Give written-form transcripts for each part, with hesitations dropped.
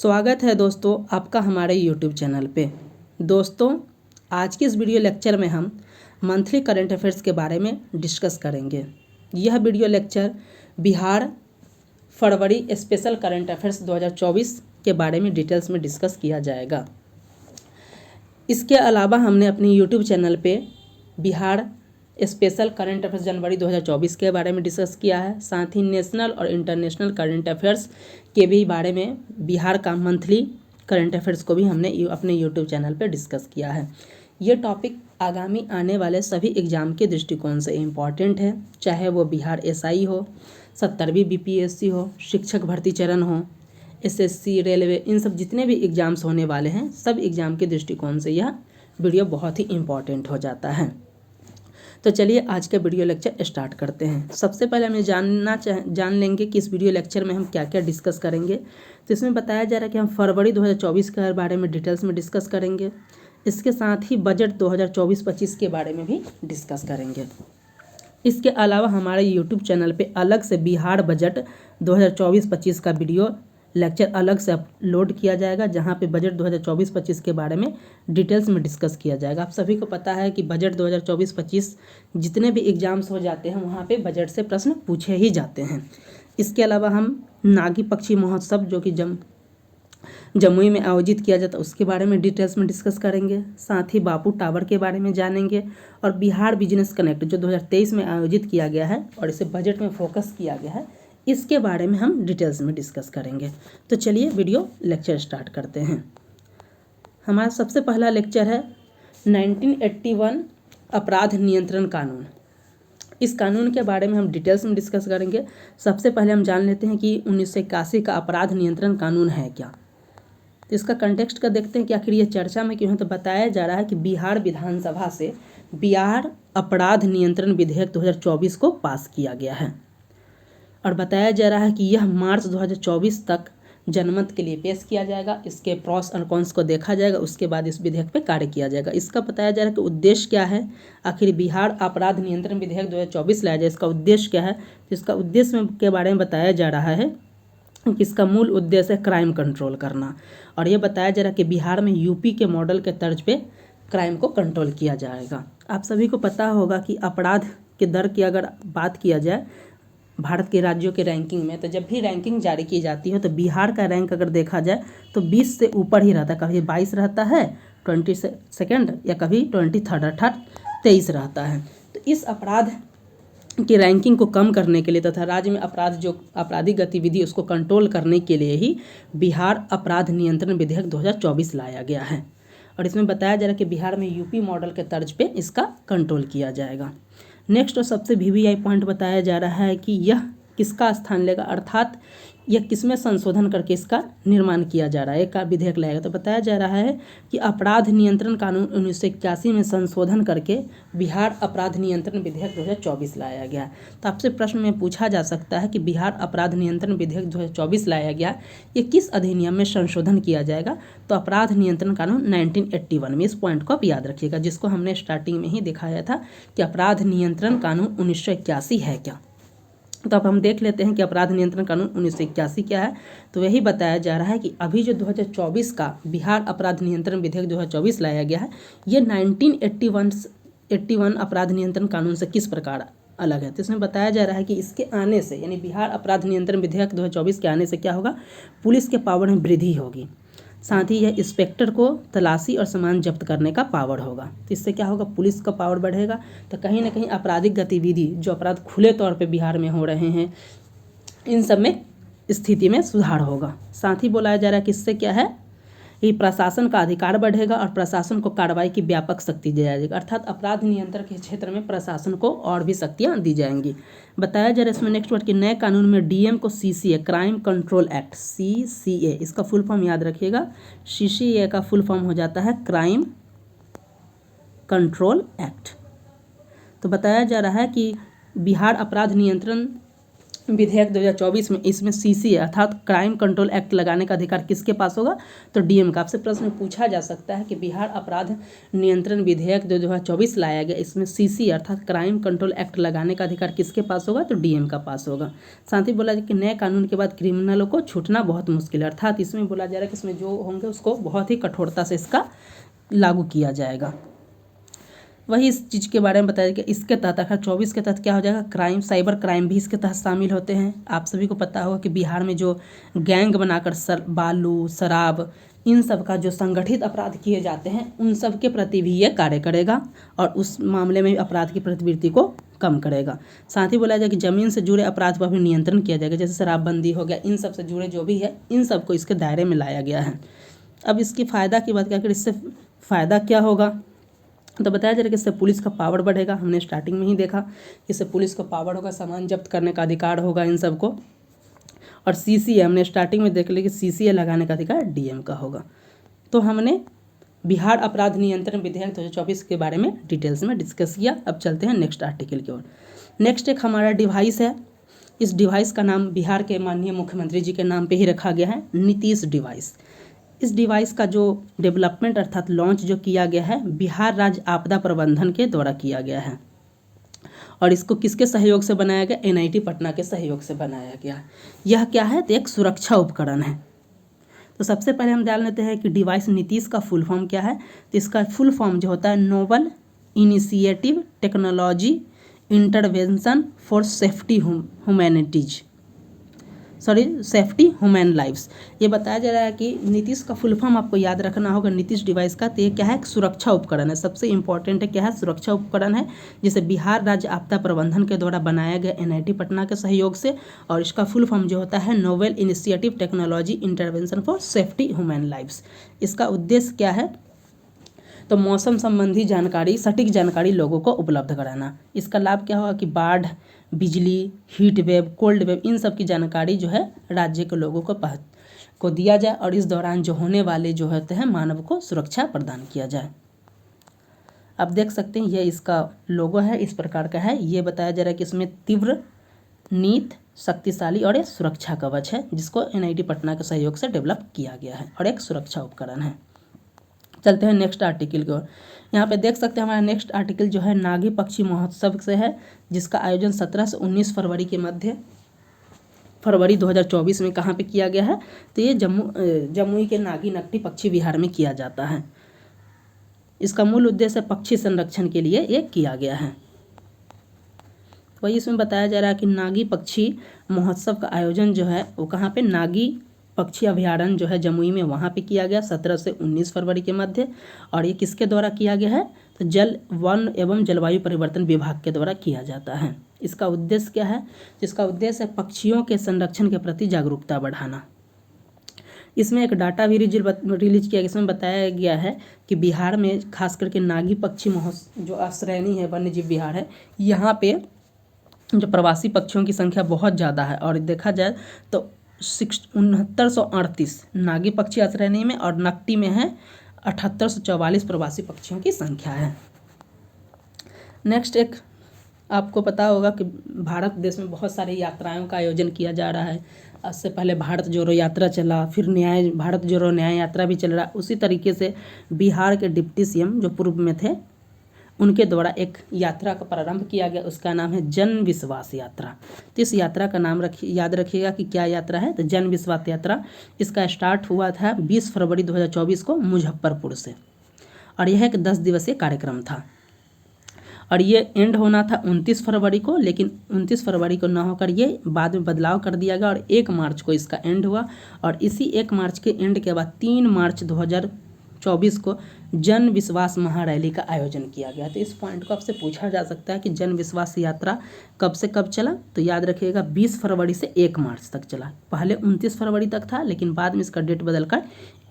स्वागत है दोस्तों आपका हमारे YouTube चैनल पे। दोस्तों आज के इस वीडियो लेक्चर में हम मंथली करंट अफेयर्स के बारे में डिस्कस करेंगे। यह वीडियो लेक्चर बिहार फरवरी स्पेशल करंट अफेयर्स 2024 के बारे में डिटेल्स में डिस्कस किया जाएगा। इसके अलावा हमने अपनी YouTube चैनल पे बिहार स्पेशल करंट अफेयर्स जनवरी 2024 के बारे में डिस्कस किया है। साथ ही नेशनल और इंटरनेशनल करंट अफेयर्स के भी बारे में बिहार का मंथली करंट अफेयर्स को भी हमने अपने यूट्यूब चैनल पर डिस्कस किया है। ये टॉपिक आगामी आने वाले सभी एग्ज़ाम के दृष्टिकोण से इम्पॉर्टेंट है, चाहे वो बिहार एसआई हो, 70वीं बीपीएससी हो, शिक्षक भर्ती चरण हो, एसएससी, रेलवे, इन सब जितने भी एग्ज़ाम्स होने वाले हैं सब एग्ज़ाम के दृष्टिकोण से यह वीडियो बहुत ही इम्पॉर्टेंट हो जाता है। तो चलिए आज का वीडियो लेक्चर स्टार्ट करते हैं। सबसे पहले हमें जान लेंगे कि इस वीडियो लेक्चर में हम क्या क्या डिस्कस करेंगे। तो इसमें बताया जा रहा है कि हम फरवरी 2024 के बारे में डिटेल्स में डिस्कस करेंगे। इसके साथ ही बजट 2024-25 के बारे में भी डिस्कस करेंगे। इसके अलावा हमारे यूट्यूब चैनल पे अलग से बिहार बजट 2024-25 का वीडियो लेक्चर अलग से अपलोड किया जाएगा, जहां पे बजट 2024-25 के बारे में डिटेल्स में डिस्कस किया जाएगा। आप सभी को पता है कि बजट 2024-25 जितने भी एग्ज़ाम्स हो जाते हैं वहां पे बजट से प्रश्न पूछे ही जाते हैं। इसके अलावा हम नागी पक्षी महोत्सव जो कि जमुई में आयोजित किया जाता है उसके बारे में डिटेल्स में डिस्कस करेंगे। साथ ही बापू टावर के बारे में जानेंगे और बिहार बिजनेस कनेक्ट जो 2023 में आयोजित किया गया है और इसे बजट में फोकस किया गया है, इसके बारे में हम डिटेल्स में डिस्कस करेंगे। तो चलिए वीडियो लेक्चर स्टार्ट करते हैं। हमारा सबसे पहला लेक्चर है 1981 अपराध नियंत्रण कानून। इस कानून के बारे में हम डिटेल्स में डिस्कस करेंगे। सबसे पहले हम जान लेते हैं कि 1981 का अपराध नियंत्रण कानून है क्या। तो इसका कंटेक्स्ट का देखते हैं कि आखिर ये चर्चा में क्यों है। तो बताया जा रहा है कि बिहार विधानसभा से बिहार अपराध नियंत्रण विधेयक 2024 को पास किया गया है और बताया जा रहा है कि यह मार्च 2024 तक जनमत के लिए पेश किया जाएगा। इसके प्रॉस और कॉन्स को देखा जाएगा, उसके बाद इस विधेयक पे कार्य किया जाएगा। इसका बताया जा रहा है कि उद्देश्य क्या है, आखिर बिहार अपराध नियंत्रण विधेयक 2024 लाया जाए, इसका उद्देश्य क्या है। इसका उद्देश्य के बारे में बताया जा रहा है कि इसका मूल उद्देश्य है क्राइम कंट्रोल करना। और ये बताया जा रहा है कि बिहार में यूपी के मॉडल के तर्ज पे क्राइम को कंट्रोल किया जाएगा। आप सभी को पता होगा कि अपराध के दर की अगर बात किया जाए भारत के राज्यों के रैंकिंग में, तो जब भी रैंकिंग जारी की जाती है तो बिहार का रैंक अगर देखा जाए तो 20 से ऊपर ही रहता है। कभी 22 रहता है, 22nd या कभी 23rd अर्थात 23 रहता है। तो इस अपराध की रैंकिंग को कम करने के लिए तथा राज्य में आपराधिक गतिविधि उसको कंट्रोल करने के लिए ही बिहार अपराध नियंत्रण विधेयक 2024 लाया गया है। और इसमें बताया जा रहा है कि बिहार में यूपी मॉडल के तर्ज पे इसका कंट्रोल किया जाएगा। नेक्स्ट और सबसे वीवीआई पॉइंट बताया जा रहा है कि यह किसका स्थान लेगा, अर्थात यह किसमें संशोधन करके इसका निर्माण किया जा रहा है, एक विधेयक लाएगा। तो बताया जा रहा है कि अपराध नियंत्रण कानून 1981 में संशोधन करके बिहार अपराध नियंत्रण विधेयक 2024 लाया गया। तो आपसे प्रश्न में पूछा जा सकता है कि बिहार अपराध नियंत्रण विधेयक 2024 लाया गया, ये किस अधिनियम में संशोधन किया जाएगा। तो अपराध नियंत्रण कानून 1981 में। इस पॉइंट को आप याद रखिएगा, जिसको हमने स्टार्टिंग में ही दिखाया था कि अपराध नियंत्रण कानून 1981 है क्या। तो अब हम देख लेते हैं कि अपराध नियंत्रण कानून 1981 क्या है। तो यही बताया जा रहा है कि अभी जो 2024 का बिहार अपराध नियंत्रण विधेयक 2024 लाया गया है, ये 1981 अपराध नियंत्रण कानून से किस प्रकार अलग है। तो इसमें बताया जा रहा है कि इसके आने से, यानी बिहार अपराध नियंत्रण विधेयक 2024 के आने से क्या होगा, पुलिस के पावर में वृद्धि होगी। साथ ही यह इंस्पेक्टर को तलाशी और सामान जब्त करने का पावर होगा। तो इससे क्या होगा, पुलिस का पावर बढ़ेगा। तो कहीं ना कहीं आपराधिक गतिविधि जो अपराध खुले तौर पे बिहार में हो रहे हैं, इन सब में स्थिति में सुधार होगा। साथ ही बोला जा रहा है कि इससे क्या है, ये प्रशासन का अधिकार बढ़ेगा और प्रशासन को कार्रवाई की व्यापक शक्ति दी जाएगी। अर्थात अपराध नियंत्रण के क्षेत्र में प्रशासन को और भी शक्तियाँ दी जाएंगी। बताया जा रहा है इसमें नेक्स्ट वर्ड कि नए कानून में डीएम को CCA, crime control act, CCA, इसका फुल फॉर्म याद रखिएगा। सीसीए का फुल फॉर्म हो जाता है क्राइम कंट्रोल एक्ट। तो बताया जा रहा है कि बिहार अपराध नियंत्रण विधेयक 2024 में इसमें सीसी अर्थात क्राइम कंट्रोल एक्ट लगाने का अधिकार किसके पास होगा? तो डीएम का। आपसे प्रश्न पूछा जा सकता है कि बिहार अपराध नियंत्रण विधेयक 2024 लाया गया, इसमें सीसी अर्थात क्राइम कंट्रोल एक्ट लगाने का अधिकार किसके पास होगा? तो डीएम का पास होगा। साथ ही बोला कि नए कानून के बाद क्रिमिनलों को छूटना बहुत मुश्किल है, अर्थात इसमें बोला जा रहा है कि इसमें जो होंगे उसको बहुत ही कठोरता से इसका लागू किया जाएगा। वही इस चीज़ के बारे में बताया कि इसके तहत अगर 24 के तहत क्या हो जाएगा? क्राइम, साइबर क्राइम भी इसके तहत शामिल होते हैं। आप सभी को पता होगा कि बिहार में जो गैंग बनाकर बालू, शराब, इन सब का जो संगठित अपराध किए जाते हैं उन सब के प्रति भी ये कार्य करेगा और उस मामले में अपराध की प्रवृत्ति को कम करेगा। साथ ही बोला जाए कि ज़मीन से जुड़े अपराध पर भी नियंत्रण किया जाएगा, जैसे शराबबंदी हो गया, इन सब से जुड़े जो भी है इन सबको इसके दायरे में लाया गया है। अब इसकी फ़ायदा की बात करें, इससे फ़ायदा क्या होगा? तो बताया जा रहा है कि इससे पुलिस का पावर बढ़ेगा। हमने स्टार्टिंग में ही देखा कि इससे पुलिस को पावर होगा, सामान जब्त करने का अधिकार होगा इन सबको। और सीसीए हमने स्टार्टिंग में देख लिया कि सीसीए लगाने का अधिकार डीएम का होगा। तो हमने बिहार अपराध नियंत्रण विधेयक 2024 के बारे में डिटेल्स में डिस्कस किया। अब चलते हैं नेक्स्ट आर्टिकल की ओर। नेक्स्ट एक हमारा डिवाइस है। इस डिवाइस का नाम बिहार के माननीय मुख्यमंत्री जी के नाम पे ही रखा गया है, नीतीश डिवाइस। इस डिवाइस का जो डेवलपमेंट अर्थात लॉन्च जो किया गया है बिहार राज्य आपदा प्रबंधन के द्वारा किया गया है। और इसको किसके सहयोग से बनाया गया? एनआईटी पटना के सहयोग से बनाया गया है। यह क्या है? तो एक सुरक्षा उपकरण है। तो सबसे पहले हम जान लेते हैं कि डिवाइस नीतीश का फुल फॉर्म क्या है। तो इसका फुल फॉर्म जो होता है noble initiative technology intervention for safety human lifes. ये बताया जा रहा है कि नीतीश का फुल फॉर्म आपको याद रखना होगा नीतीश डिवाइस का। तो ये क्या है? एक सुरक्षा उपकरण है। सबसे इंपॉर्टेंट है क्या है? सुरक्षा उपकरण है, जिसे बिहार राज्य आपदा प्रबंधन के द्वारा बनाया गया एनआईटी पटना के सहयोग से। और इसका फुल फॉर्म जो होता है novel initiative technology intervention for safety human lifes. इसका उद्देश्य क्या है? तो मौसम संबंधी जानकारी, सटीक जानकारी लोगों को उपलब्ध कराना। इसका लाभ क्या होगा कि बाढ़, बिजली, हीट वेव, कोल्ड वेव, इन सब की जानकारी जो है राज्य के लोगों को दिया जाए और इस दौरान जो होने वाले जो होते हैं मानव को सुरक्षा प्रदान किया जाए। अब देख सकते हैं ये इसका लोगो है, इस प्रकार का है। ये बताया जा रहा है कि इसमें तीव्र, नीत, शक्तिशाली और एक सुरक्षा कवच है, जिसको एनआईटी पटना के सहयोग से डेवलप किया गया है और एक सुरक्षा उपकरण है। चलते हैं नेक्स्ट आर्टिकल की ओर। यहाँ पे देख सकते हैं हमारा नेक्स्ट आर्टिकल जो है नागी पक्षी महोत्सव से है, जिसका आयोजन 17 से 19 फरवरी के मध्य फरवरी 2024 में कहाँ पे किया गया है? तो ये जमुई के नागी नकटी पक्षी विहार में किया जाता है। इसका मूल उद्देश्य पक्षी संरक्षण के लिए ये किया गया है। वही इसमें बताया जा रहा है कि नागी पक्षी महोत्सव का आयोजन जो है वो कहाँ पे? नागी पक्षी अभयारण्य जो है जमुई में, वहाँ पे किया गया 17 से 19 फरवरी के मध्य। और ये किसके द्वारा किया गया है? तो जल, वन एवं जलवायु परिवर्तन विभाग के द्वारा किया जाता है। इसका उद्देश्य क्या है? इसका उद्देश्य है पक्षियों के संरक्षण के प्रति जागरूकता बढ़ाना। इसमें एक डाटा भी रिलीज किया, इसमें बताया गया है कि बिहार में खास करके नागी पक्षी महोत्सव जो श्रेणी है वन्यजीव विहार है, यहाँ पे जो प्रवासी पक्षियों की संख्या बहुत ज़्यादा है। और देखा जाए तो 6938 नागी पक्षी श्रेणी में और नकटी में है 7844 प्रवासी पक्षियों की संख्या है। नेक्स्ट एक आपको पता होगा कि भारत देश में बहुत सारी यात्राओं का आयोजन किया जा रहा है। इससे पहले भारत जोड़ो यात्रा चला, फिर भारत जोड़ो न्याय यात्रा भी चल रहा। उसी तरीके से बिहार के डिप्टी सीएम जो पूर्व में थे उनके द्वारा एक यात्रा का प्रारंभ किया गया, उसका नाम है जन विश्वास यात्रा। तो इस यात्रा का नाम याद रखिएगा कि क्या यात्रा है? तो जन विश्वास यात्रा। इसका स्टार्ट हुआ था 20 फरवरी 2024 को मुजफ्फरपुर से और यह एक 10 दिवसीय कार्यक्रम था और ये एंड होना था 29 फरवरी को, लेकिन 29 फरवरी को ना होकर ये बाद में बदलाव कर दिया गया और 1 मार्च को इसका एंड हुआ। और इसी 1 मार्च के एंड के बाद 3 मार्च 2024 को जन विश्वास महारैली का आयोजन किया गया। तो इस पॉइंट को आपसे पूछा जा सकता है कि जन विश्वास यात्रा कब से कब चला? तो याद रखिएगा 20 फरवरी से 1 मार्च तक चला। पहले 29 फरवरी तक था, लेकिन बाद में इसका डेट बदलकर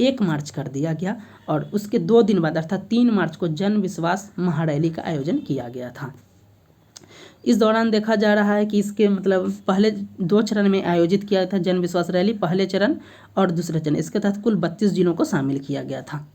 1 मार्च कर दिया गया और उसके 2 दिन बाद अर्थात 3 मार्च को जन विश्वास महारैली का आयोजन किया गया था। इस दौरान देखा जा रहा है कि इसके मतलब पहले 2 चरण में आयोजित किया था जन विश्वास रैली, पहले चरण और दूसरे चरण। इसके तहत कुल 32 जिलों को शामिल किया गया था।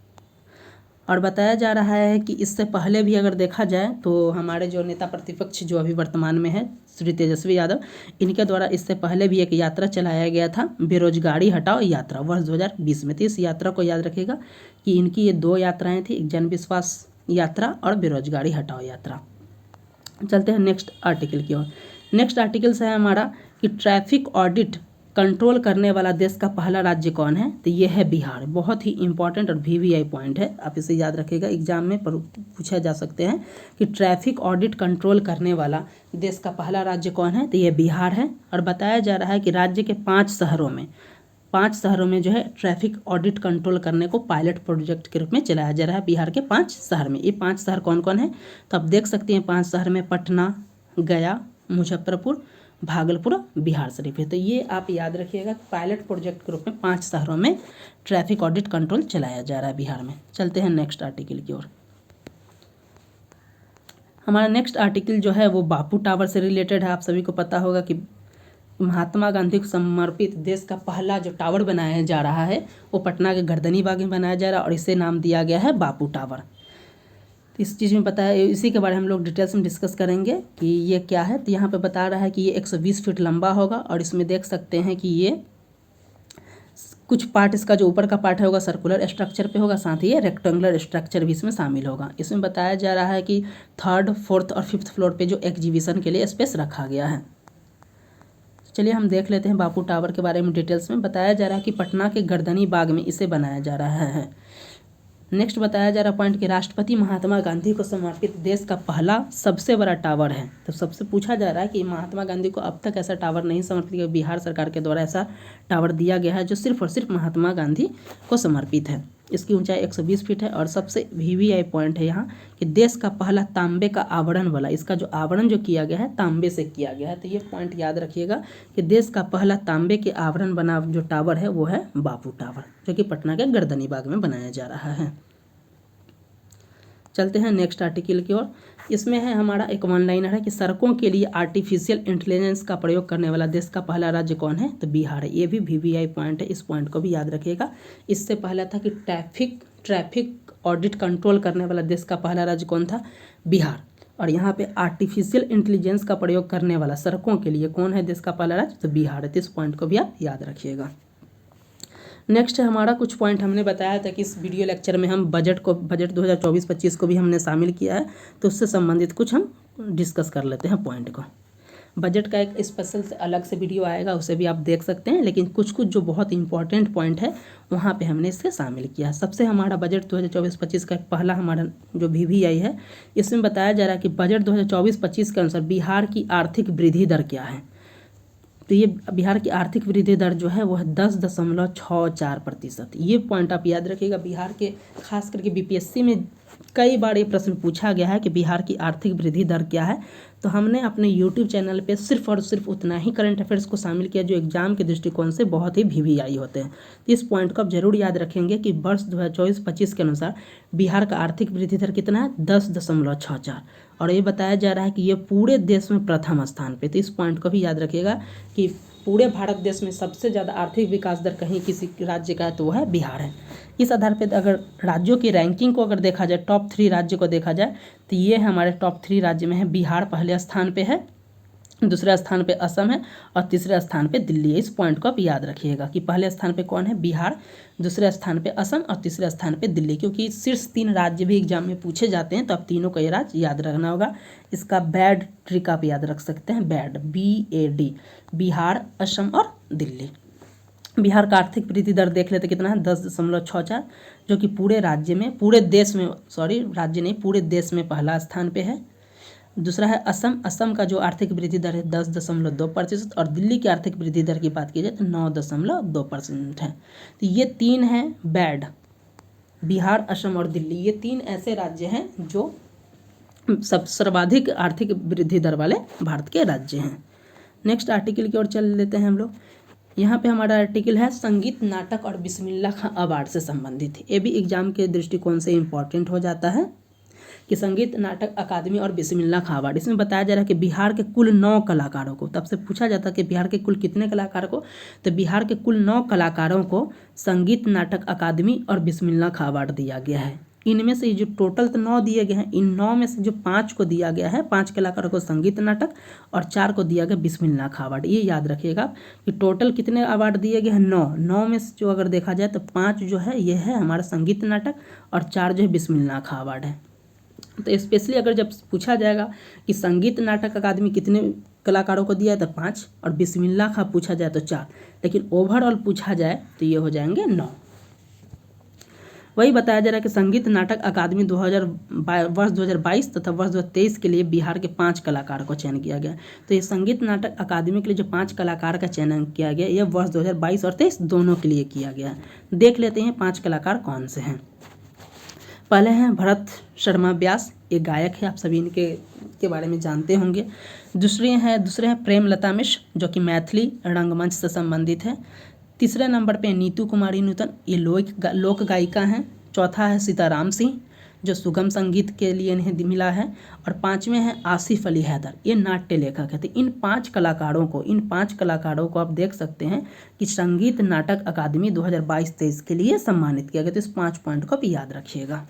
और बताया जा रहा है कि इससे पहले भी अगर देखा जाए तो हमारे जो नेता प्रतिपक्ष जो अभी वर्तमान में है श्री तेजस्वी यादव, इनके द्वारा इससे पहले भी एक यात्रा चलाया गया था, बेरोजगारी हटाओ यात्रा, वर्ष 2020 में। तो इस यात्रा को याद रखिएगा कि इनकी ये 2 यात्राएं थी, एक जन विश्वास यात्रा और बेरोजगारी हटाओ यात्रा। चलते हैं नेक्स्ट आर्टिकल की ओर। नेक्स्ट आर्टिकल से है हमारा कि ट्रैफिक ऑडिट कंट्रोल करने वाला देश का पहला राज्य कौन है? तो ये है बिहार। बहुत ही इंपॉर्टेंट और वीवीआई पॉइंट है, आप इसे याद रखिएगा, एग्जाम में पूछा जा सकते हैं कि ट्रैफिक ऑडिट कंट्रोल करने वाला देश का पहला राज्य कौन है? तो ये बिहार है। और बताया जा रहा है कि राज्य के 5 शहरों में जो है ट्रैफिक ऑडिट कंट्रोल करने को पायलट प्रोजेक्ट के रूप में चलाया जा रहा है बिहार के 5 शहर में। ये 5 शहर कौन कौन है? तो आप देख सकते हैं 5 शहर में पटना, गया, मुजफ्फरपुर, भागलपुर, बिहार शरीफ है। तो ये आप याद रखिएगा, पायलट प्रोजेक्ट के रूप में 5 शहरों में ट्रैफिक ऑडिट कंट्रोल चलाया जा रहा है बिहार में। चलते हैं नेक्स्ट आर्टिकल की ओर। हमारा नेक्स्ट आर्टिकल जो है वो बापू टावर से रिलेटेड है। आप सभी को पता होगा कि महात्मा गांधी को समर्पित देश का पहला जो टावर बनाया जा रहा है वो पटना के गर्दनी बाग में बनाया जा रहा है और इसे नाम दिया गया है बापू टावर। इस चीज़ में पता है, इसी के बारे में हम लोग डिटेल्स में डिस्कस करेंगे कि ये क्या है। तो यहाँ पे बता रहा है कि ये 120 फीट लंबा होगा और इसमें देख सकते हैं कि ये कुछ पार्ट, इसका जो ऊपर का पार्ट है होगा सर्कुलर स्ट्रक्चर पे होगा, साथ ही ये रेक्टेंगुलर स्ट्रक्चर भी इसमें शामिल होगा। इसमें बताया जा रहा है कि 3rd, 4th और 5th फ्लोर पे जो एग्जीबिशन के लिए स्पेस रखा गया है। चलिए हम देख लेते हैं बापू टावर के बारे में डिटेल्स में। बताया जा रहा है कि पटना के गर्दनी बाग में इसे बनाया जा रहा है। नेक्स्ट बताया जा रहा पॉइंट कि राष्ट्रपति महात्मा गांधी को समर्पित देश का पहला सबसे बड़ा टावर है। तो सबसे पूछा जा रहा है कि महात्मा गांधी को अब तक ऐसा टावर नहीं समर्पित किया, बिहार सरकार के द्वारा ऐसा टावर दिया गया है जो सिर्फ और सिर्फ महात्मा गांधी को समर्पित है। इसकी ऊंचाई 120 फीट है और सबसे वीवीआई पॉइंट है यहाँ कि देश का पहला तांबे का आवरण वाला, इसका जो आवरण जो किया गया है तांबे से किया गया है। तो ये पॉइंट याद रखिएगा कि देश का पहला तांबे के आवरण बना जो टावर है वो है बापू टावर, जो कि पटना के गर्दनी बाग में बनाया जा रहा है। चलते हैं नेक्स्ट आर्टिकल की ओर। इसमें है हमारा एक वन लाइनर है कि सड़कों के लिए आर्टिफिशियल इंटेलिजेंस का प्रयोग करने वाला देश का पहला राज्य कौन है? तो बिहार है। ये भी वीवीआई पॉइंट है, इस पॉइंट को भी याद रखिएगा। इससे पहला था कि ट्रैफिक ऑडिट कंट्रोल करने वाला देश का पहला राज्य कौन था? बिहार। और यहाँ पे आर्टिफिशियल इंटेलिजेंस का प्रयोग करने वाला सड़कों के लिए कौन है देश का पहला राज्य? तो बिहार है। तो इस पॉइंट को भी आप याद रखिएगा। नेक्स्ट है हमारा कुछ पॉइंट हमने बताया था कि इस वीडियो लेक्चर में हम बजट 2024-25 को भी हमने शामिल किया है, तो उससे संबंधित कुछ हम डिस्कस कर लेते हैं पॉइंट को। बजट का एक स्पेशल से अलग से वीडियो आएगा, उसे भी आप देख सकते हैं, लेकिन कुछ जो बहुत इंपॉर्टेंट पॉइंट है वहाँ पे हमने इससे शामिल किया है। सबसे हमारा बजट 2024-25 का पहला हमारा जो वीवीआई है, इसमें बताया जा रहा है कि बजट 2024-25 के अनुसार बिहार की आर्थिक वृद्धि दर क्या है? तो ये बिहार की आर्थिक वृद्धि दर जो है वो है 10.64%। ये पॉइंट आप याद रखिएगा। बिहार के खास करके बीपीएससी में कई बार ये प्रश्न पूछा गया है कि बिहार की आर्थिक वृद्धि दर क्या है। तो हमने अपने यूट्यूब चैनल पे सिर्फ और सिर्फ उतना ही करंट अफेयर्स को शामिल किया जो एग्जाम के दृष्टिकोण से बहुत ही वीवीआई होते हैं। इस पॉइंट को आप जरूर याद रखेंगे कि वर्ष 2024-25 के अनुसार बिहार का आर्थिक वृद्धि दर कितना है? 10.64। और ये बताया जा रहा है कि ये पूरे देश में प्रथम स्थान पे। तो इस पॉइंट को भी याद रखिएगा कि पूरे भारत देश में सबसे ज़्यादा आर्थिक विकास दर कहीं किसी राज्य का है तो वो है बिहार है। इस आधार पर अगर राज्यों की रैंकिंग को अगर देखा जाए, टॉप 3 राज्य को देखा जाए, तो ये हमारे टॉप 3 राज्य में है। बिहार पहले स्थान पे है, दूसरे स्थान पे असम है और तीसरे स्थान पे दिल्ली है। इस पॉइंट को आप याद रखिएगा कि पहले स्थान पे कौन है? बिहार, दूसरे स्थान पे असम और तीसरे स्थान पे दिल्ली, क्योंकि शीर्ष 3 राज्य भी एग्जाम में पूछे जाते हैं, तो आप तीनों का ये राज्य याद रखना होगा। इसका बैड ट्रिक आप याद रख सकते हैं, बैड BAD, बिहार, असम और दिल्ली। बिहार का आर्थिक वृद्धि दर देख लेते कितना है? 10.64, जो कि पूरे राज्य में, पूरे देश में, राज्य नहीं पूरे देश में पहला स्थान पे है। दूसरा है असम का जो आर्थिक वृद्धि दर है 10.2% और दिल्ली की आर्थिक वृद्धि दर की बात की जाए तो 9.2% है। तो ये 3 हैं बैड, बिहार, असम और दिल्ली, ये 3 ऐसे राज्य हैं जो सर्वाधिक आर्थिक वृद्धि दर वाले भारत के राज्य हैं। नेक्स्ट आर्टिकल की ओर चल लेते हैं हम लोग। यहाँ पे हमारा आर्टिकल है संगीत, नाटक और बिस्मिल्लाह खां अवार्ड से संबंधित। ये भी एग्जाम के दृष्टिकोण से इम्पॉर्टेंट हो जाता है कि संगीत नाटक अकादमी और बिस्मिल्लाह खां अवार्ड। इसमें बताया जा रहा है कि बिहार के कुल 9 कलाकारों को, तब से पूछा जाता है कि बिहार के कुल कितने कलाकारों को, तो बिहार के कुल 9 कलाकारों को संगीत नाटक अकादमी और बिस्मिल्लाह खां अवार्ड दिया गया है। इनमें से जो टोटल तो 9 दिए गए हैं, इन 9 में से जो 5 को दिया गया है, 5 कलाकारों को संगीत नाटक और 4 को दिया गया बिस्मिल्लाह खां अवार्ड। ये याद रखिएगा कि टोटल कितने अवार्ड दिए गए हैं, 9 में से जो अगर देखा जाए तो 5 जो है ये है हमारा संगीत नाटक और 4 जो है बिस्मिल्लाह खां अवार्ड है। तो स्पेशली अगर जब पूछा जाएगा कि संगीत नाटक अकादमी कितने कलाकारों को दिया है तो 5 और बिस्मिल्लाह खां पूछा जाए तो 4, लेकिन ओवरऑल पूछा जाए तो ये हो जाएंगे 9। वही बताया जा रहा है कि संगीत नाटक अकादमी वर्ष 2022 तथा वर्ष 2023 के लिए बिहार के 5 कलाकारों को चयन किया गया। तो ये संगीत नाटक अकादमी के लिए जो 5 कलाकार का चयन किया गया, यह वर्ष 2022 और 23 दोनों के लिए किया गया है। देख लेते हैं 5 कलाकार कौन से हैं। पहले हैं भरत शर्मा व्यास, ये गायक है, आप सभी इनके बारे में जानते होंगे। दूसरे हैं प्रेमलता मिश्र जो कि मैथिली रंगमंच से संबंधित है। तीसरे नंबर पे नीतू कुमारी नूतन, ये लोक गायिका हैं। चौथा है सीताराम सिंह जो सुगम संगीत के लिए इन्हें मिला है। और 5वें हैं आसिफ अली हैदर, ये नाट्य लेखक है। तो इन 5 कलाकारों को आप देख सकते हैं कि संगीत नाटक अकादमी 2022-23 के लिए सम्मानित किया गया। तो इस 5 पॉइंट को भी याद रखिएगा।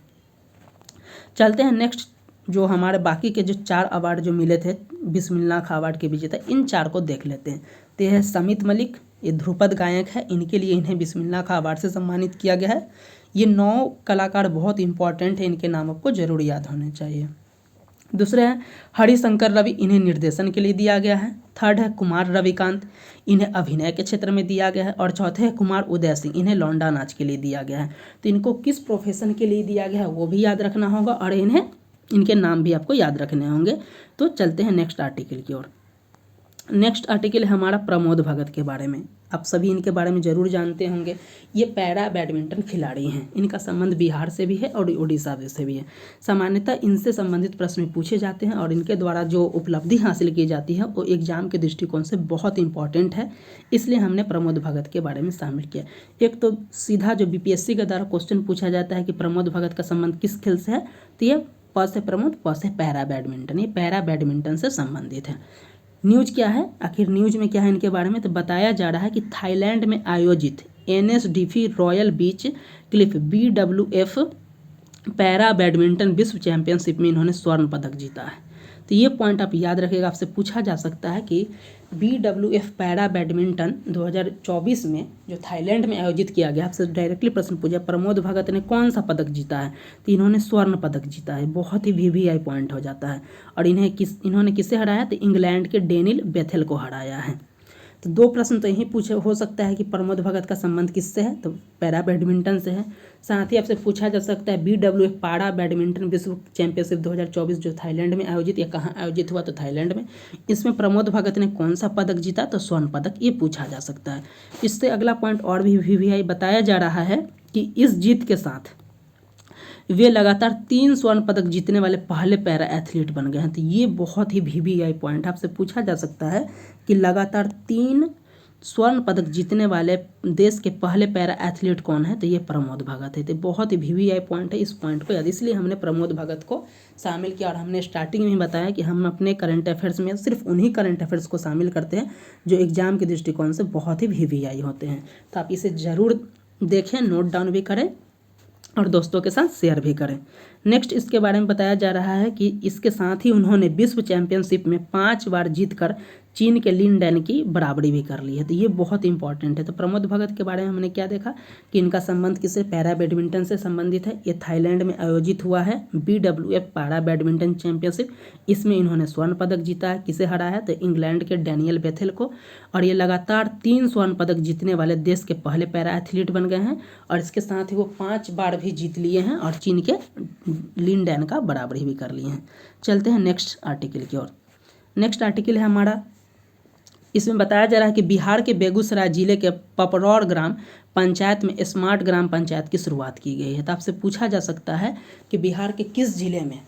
चलते हैं नेक्स्ट, जो हमारे बाकी के जो 4 अवार्ड जो मिले थे बिस्मिल्लाह खां अवार्ड के विजेता, इन 4 को देख लेते हैं। तो यह है समित मलिक, ये ध्रुपद गायक है, इनके लिए इन्हें बिस्मिल्लाह खां अवार्ड से सम्मानित किया गया है। ये 9 कलाकार बहुत इंपॉर्टेंट है, इनके नाम आपको जरूर याद होने चाहिए। दूसरे हैं हरिशंकर रवि, इन्हें निर्देशन के लिए दिया गया है। थर्ड है कुमार रविकांत, इन्हें अभिनय के क्षेत्र में दिया गया है। और चौथे हैं कुमार उदय सिंह, इन्हें लौंडा नाच के लिए दिया गया है। तो इनको किस प्रोफेशन के लिए दिया गया है वो भी याद रखना होगा और इनके नाम भी आपको याद रखने होंगे। तो चलते हैं नेक्स्ट आर्टिकल की ओर। नेक्स्ट आर्टिकल है हमारा प्रमोद भगत के बारे में। आप सभी इनके बारे में जरूर जानते होंगे। ये पैरा बैडमिंटन खिलाड़ी हैं, इनका संबंध बिहार से भी है और उड़ीसा से भी है। सामान्यतः इनसे संबंधित प्रश्न पूछे जाते हैं और इनके द्वारा जो उपलब्धि हासिल की जाती है वो एग्जाम के दृष्टिकोण से बहुत इंपॉर्टेंट है, इसलिए हमने प्रमोद भगत के बारे में शामिल किया। एक तो सीधा जो बीपीएससी के द्वारा क्वेश्चन पूछा जाता है कि प्रमोद भगत का संबंध किस खेल से है, तो ये प से प्रमोद, प से पैरा बैडमिंटन, ये पैरा बैडमिंटन से संबंधित है। न्यूज क्या है, आखिर न्यूज में क्या है इनके बारे में, तो बताया जा रहा है कि थाईलैंड में आयोजित एनएसडीपी रॉयल बीच क्लिफ BWF पैरा बैडमिंटन विश्व चैंपियनशिप में इन्होंने स्वर्ण पदक जीता है। तो ये पॉइंट आप याद रखिएगा, आपसे पूछा जा सकता है कि BWF पैरा बैडमिंटन 2024 में जो थाईलैंड में आयोजित किया गया, आपसे डायरेक्टली प्रश्न पूछा प्रमोद भगत ने कौन सा पदक जीता है, तो इन्होंने स्वर्ण पदक जीता है। बहुत ही VVI पॉइंट हो जाता है। और इन्होंने किसे हराया, तो इंग्लैंड के डेनिल बेथेल को हराया है। तो 2 प्रश्न तो यही पूछे हो सकता है कि प्रमोद भगत का संबंध किससे है, तो पैरा बैडमिंटन से है। साथ ही आपसे पूछा जा सकता है BWF पैरा बैडमिंटन विश्व चैंपियनशिप 2024 जो थाईलैंड में आयोजित या कहाँ आयोजित हुआ, तो थाईलैंड में। इसमें प्रमोद भगत ने कौन सा पदक जीता, तो स्वर्ण पदक, ये पूछा जा सकता है। इससे अगला पॉइंट और भी VVI बताया जा रहा है कि इस जीत के साथ वे लगातार 3 स्वर्ण पदक जीतने वाले पहले पैरा एथलीट बन गए हैं। तो ये बहुत ही VVI पॉइंट, आपसे पूछा जा सकता है कि लगातार 3 स्वर्ण पदक जीतने वाले देश के पहले पैरा एथलीट कौन है, तो ये प्रमोद भगत है। तो बहुत ही VVI पॉइंट है, इस पॉइंट को याद, इसलिए हमने प्रमोद भगत को शामिल किया। और हमने स्टार्टिंग में ही बताया कि हम अपने करंट अफेयर्स में सिर्फ उन्हीं करंट अफेयर्स को शामिल करते हैं जो एग्जाम के दृष्टिकोण से बहुत ही VVI होते हैं। तो आप इसे ज़रूर देखें, नोट डाउन भी करें और दोस्तों के साथ शेयर भी करें। नेक्स्ट इसके बारे में बताया जा रहा है कि इसके साथ ही उन्होंने विश्व चैंपियनशिप में 5 बार जीतकर चीन के लिन डैन की बराबरी भी कर ली है। तो ये बहुत इंपॉर्टेंट है। तो प्रमोद भगत के बारे में हमने क्या देखा कि इनका संबंध किससे, पैरा बैडमिंटन से संबंधित है। ये थाईलैंड में आयोजित हुआ है BWF पैरा बैडमिंटन चैंपियनशिप, इसमें इन्होंने स्वर्ण पदक जीता है। किसे हराया, तो इंग्लैंड के डैनियल बेथेल को। और ये लगातार 3 स्वर्ण पदक जीतने वाले देश के पहले पैरा एथलीट बन गए हैं। और इसके साथ ही वो 5 बार भी जीत लिए हैं और चीन के लिन डैन का बराबरी भी कर लिए हैं। चलते हैं नेक्स्ट आर्टिकल की ओर। नेक्स्ट आर्टिकल है हमारा, इसमें बताया जा रहा है कि बिहार के बेगूसराय जिले के पपरौर ग्राम पंचायत में स्मार्ट ग्राम पंचायत की शुरुआत की गई है। तो आपसे पूछा जा सकता है कि बिहार के किस जिले में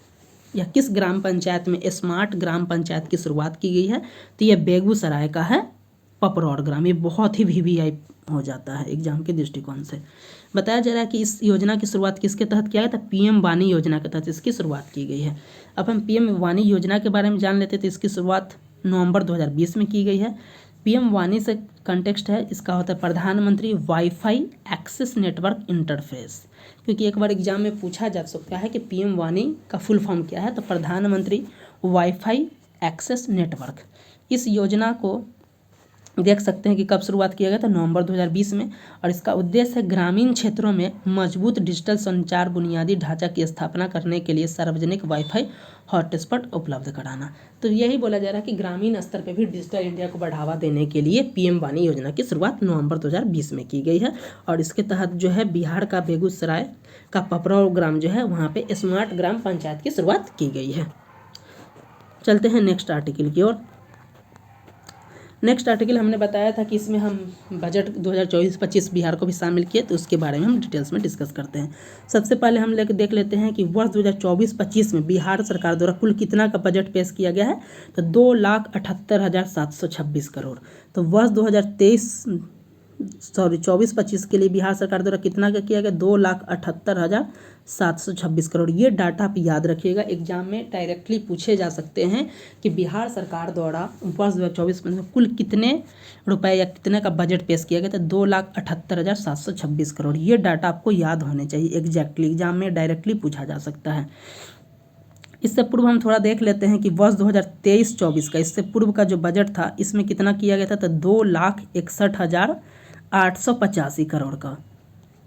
या किस ग्राम पंचायत में स्मार्ट ग्राम पंचायत की शुरुआत की गई है, तो यह बेगूसराय का है पपरौर ग्राम। ये बहुत ही VVI हो जाता है एग्जाम के दृष्टिकोण से। बताया जा रहा है कि इस योजना की शुरुआत किसके तहत किया गया था, PM वानी योजना के तहत इसकी शुरुआत की गई है। अब हम PM वानी योजना के बारे में जान लेते हैं। तो इसकी शुरुआत नवंबर 2020 में की गई है। पीएम वाणी से कंटेक्स्ट है, इसका होता है प्रधानमंत्री वाईफाई एक्सेस नेटवर्क इंटरफेस, क्योंकि एक बार एग्जाम में पूछा जा सकता है कि पीएम वाणी का फुल फॉर्म क्या है, तो प्रधानमंत्री वाईफाई एक्सेस नेटवर्क। इस योजना को देख सकते हैं कि कब शुरुआत किया गया था, नवंबर 2020 में, और इसका उद्देश्य है ग्रामीण क्षेत्रों में मजबूत डिजिटल संचार बुनियादी ढांचा की स्थापना करने के लिए सार्वजनिक वाईफाई हॉटस्पॉट उपलब्ध कराना। तो यही बोला जा रहा है कि ग्रामीण स्तर पर भी डिजिटल इंडिया को बढ़ावा देने के लिए पीएम वाणी योजना की शुरुआत नवंबर 2020 में की गई है, और इसके तहत जो है बिहार का बेगूसराय का पपरौर ग्राम जो है वहाँ पे स्मार्ट ग्राम पंचायत की शुरुआत की गई है। चलते हैं नेक्स्ट आर्टिकल की ओर। नेक्स्ट आर्टिकल हमने बताया था कि इसमें हम बजट 2024-25 बिहार को भी शामिल किए, तो उसके बारे में हम डिटेल्स में डिस्कस करते हैं। सबसे पहले हम देख लेते हैं कि वर्ष 2024-25 में बिहार सरकार द्वारा कुल कितना का बजट पेश किया गया है, तो 2,78,726 करोड़। तो वर्ष 24-25 के लिए बिहार सरकार द्वारा कितना का किया गया, 2,78,726 करोड़। ये डाटा आप याद रखिएगा, एग्जाम में डायरेक्टली पूछे जा सकते हैं कि बिहार सरकार द्वारा वर्ष 2024 में कुल कितने रुपए या कितने का बजट पेश किया गया था, 2,78,726 करोड़। ये डाटा आपको याद होने चाहिए एग्जैक्टली, एग्जाम में डायरेक्टली पूछा जा सकता है। इससे पूर्व हम थोड़ा देख लेते हैं कि वर्ष 2023-24 का, इससे पूर्व का जो बजट था इसमें कितना किया गया था, तो 2,61,885 करोड़ का